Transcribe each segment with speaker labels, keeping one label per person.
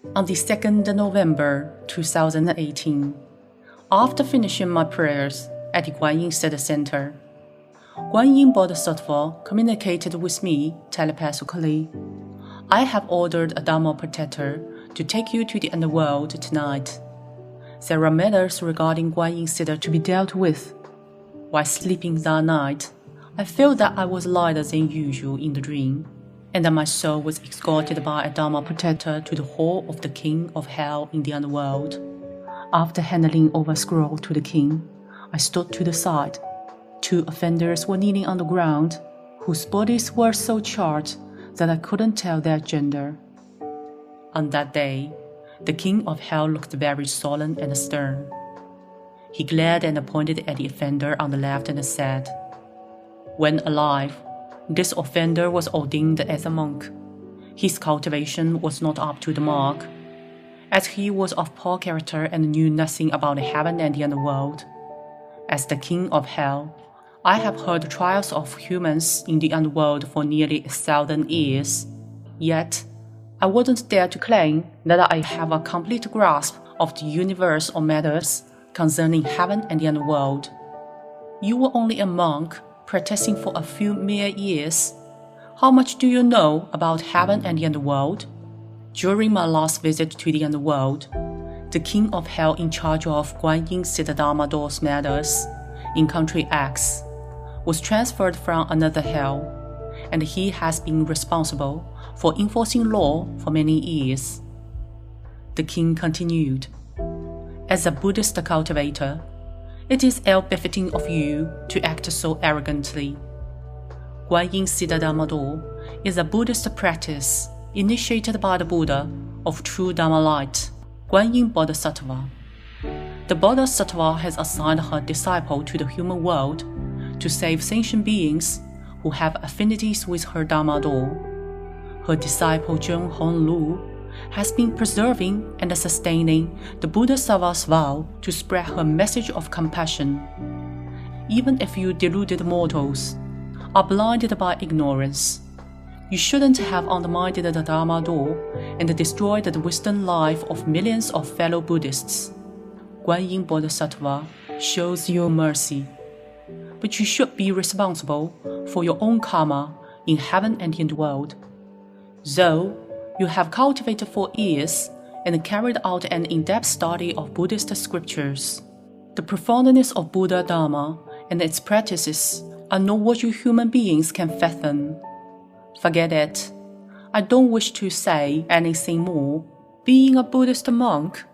Speaker 1: On the 2nd of November 2018, after finishing my prayers at the Guanyinpusa Center, Guanyin Bodhisattva communicated with me telepathically. I have ordered a Dharma protector to take you to the underworld tonight. There are matters regarding Guanyinpusa to be dealt with. While sleeping that night, I felt that I was lighter than usual in the dream, and that my soul was escorted by a Dharma protector to the hall of the King of Hell in the underworld. After handing over a scroll to the king, I stood to the side. 2 offenders were kneeling on the ground, whose bodies were so charred that I couldn't tell their gender. On that day, the King of Hell looked very solemn and stern. He glared and pointed at the offender on the left and said, "When alive, this offender was ordained as a monk. His cultivation was not up to the mark, as he was of poor character and knew nothing about heaven and the underworld. As the King of Hell, I have heard trials of humans in the underworld for nearly 1,000 years. Yet, I wouldn't dare to claim that I have a complete grasp of the universe or matters concerning heaven and the underworld. You were only a monk practicing for a few mere years. How much do you know about heaven and the underworld?" During my last visit to the underworld, the King of Hell in charge of Guanyinpusa Dharma Doors matters in Country X was transferred from another hell, and he has been responsible for enforcing law for many years. The king continued, "As a Buddhist cultivator, it is ill-befitting of you to act so arrogantly. Guanyinpusa Dharma Door is a Buddhist practice initiated by the Buddha of true Dharma light, Guanyin Bodhisattva. The Bodhisattva has assigned her disciple to the human world to save sentient beings who have affinities with her Dharma door. Her disciple Jun Hong Lu has been preserving and sustaining the Bodhisattva's vow to spread her message of compassion. Even if you deluded mortals are blinded by ignorance, you shouldn't have undermined the Dharma door and destroyed the wisdom life of millions of fellow Buddhists. Guanyin Bodhisattva shows you mercy, but you should be responsible for your own karma in heaven and in the world. Though you have cultivated for years and carried out an in-depth study of Buddhist scriptures, the profoundness of Buddha Dharma and its practices are not what you human beings can fathom. Forget it. I don't wish to say anything more. Being a Buddhist monk,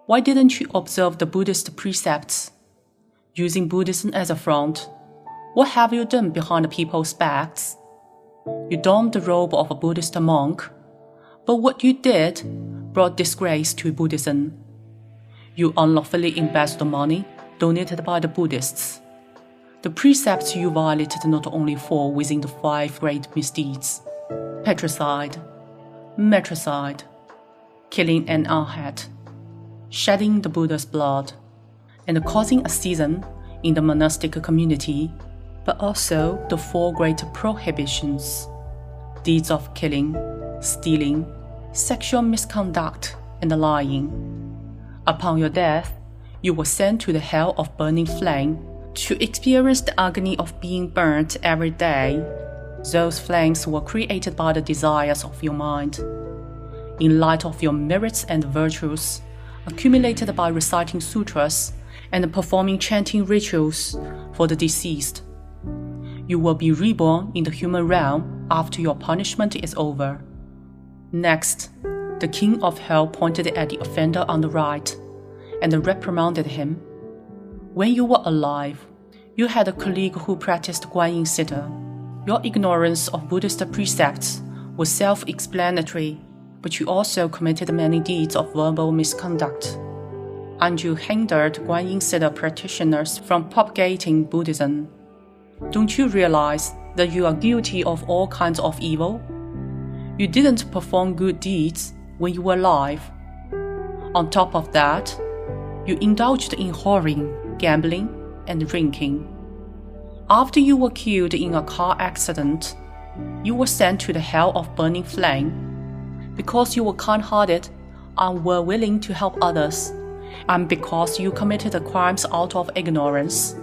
Speaker 1: why didn't you observe the Buddhist precepts? Using Buddhism as a front, what have you done behind people's backs? You donned the robe of a Buddhist monk, but what you did brought disgrace to Buddhism. You unlawfully embezzled money donated by the Buddhists. The precepts you violated not only fall within the 5 great misdeeds: patricide, matricide, killing an unhat, shedding the Buddha's blood, and causing a schism in the monastic community, but also the 4 great prohibitions: deeds of killing, stealing, sexual misconduct, and lying. Upon your death, you were sent to the hell of burning flame to experience the agony of being burnt every day. Those flames were created by the desires of your mind. In light of your merits and virtues, accumulated by reciting sutras and performing chanting rituals for the deceased, you will be reborn in the human realm after your punishment is over." Next, the King of Hell pointed at the offender on the right and reprimanded him. "When you were alive, you had a colleague who practiced Guanyin Citta. Your ignorance of Buddhist precepts was self-explanatory, but you also committed many deeds of verbal misconduct. And you hindered Guanyin Citta practitioners from propagating Buddhism. Don't you realize that you are guilty of all kinds of evil? You didn't perform good deeds when you were alive. On top of that, you indulged in whoring, gambling, and drinking. After you were killed in a car accident, you were sent to the hell of burning flame. Because you were kind-hearted, and were willing to help others, and because you committed the crimes out of ignorance,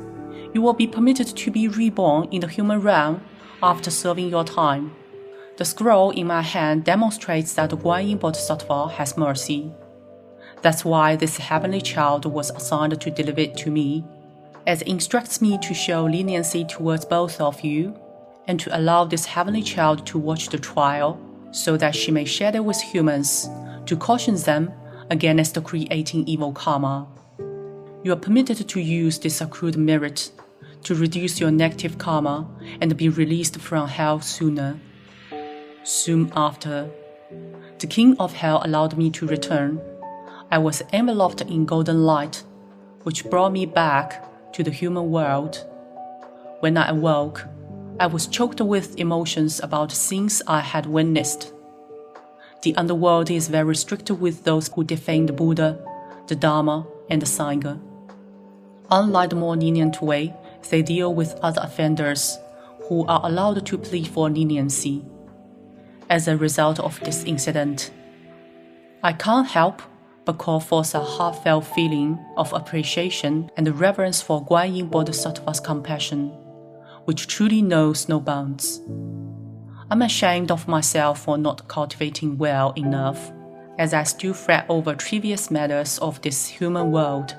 Speaker 1: you will be permitted to be reborn in the human realm after serving your time. The scroll in my hand demonstrates that the Guanyin Bodhisattva has mercy. That's why this heavenly child was assigned to deliver it to me, as it instructs me to show leniency towards both of you, and to allow this heavenly child to watch the trial, so that she may share it with humans, to caution them against creating evil karma. You are permitted to use this accrued merit to reduce your negative karma and be released from hell sooner. Soon after, the king of hell allowed me to return. I was enveloped in golden light, which brought me back to the human world. When I awoke, I was choked with emotions about sins I had witnessed. The underworld is very strict with those who defame the Buddha, the Dharma, and the Sangha. Unlike the more lenient way, they deal with other offenders who are allowed to plead for leniency. As a result of this incident, I can't help but call forth a heartfelt feeling of appreciation and reverence for Guanyin Bodhisattva's compassion, which truly knows no bounds. I'm ashamed of myself for not cultivating well enough, as I still fret over trivial matters of this human world,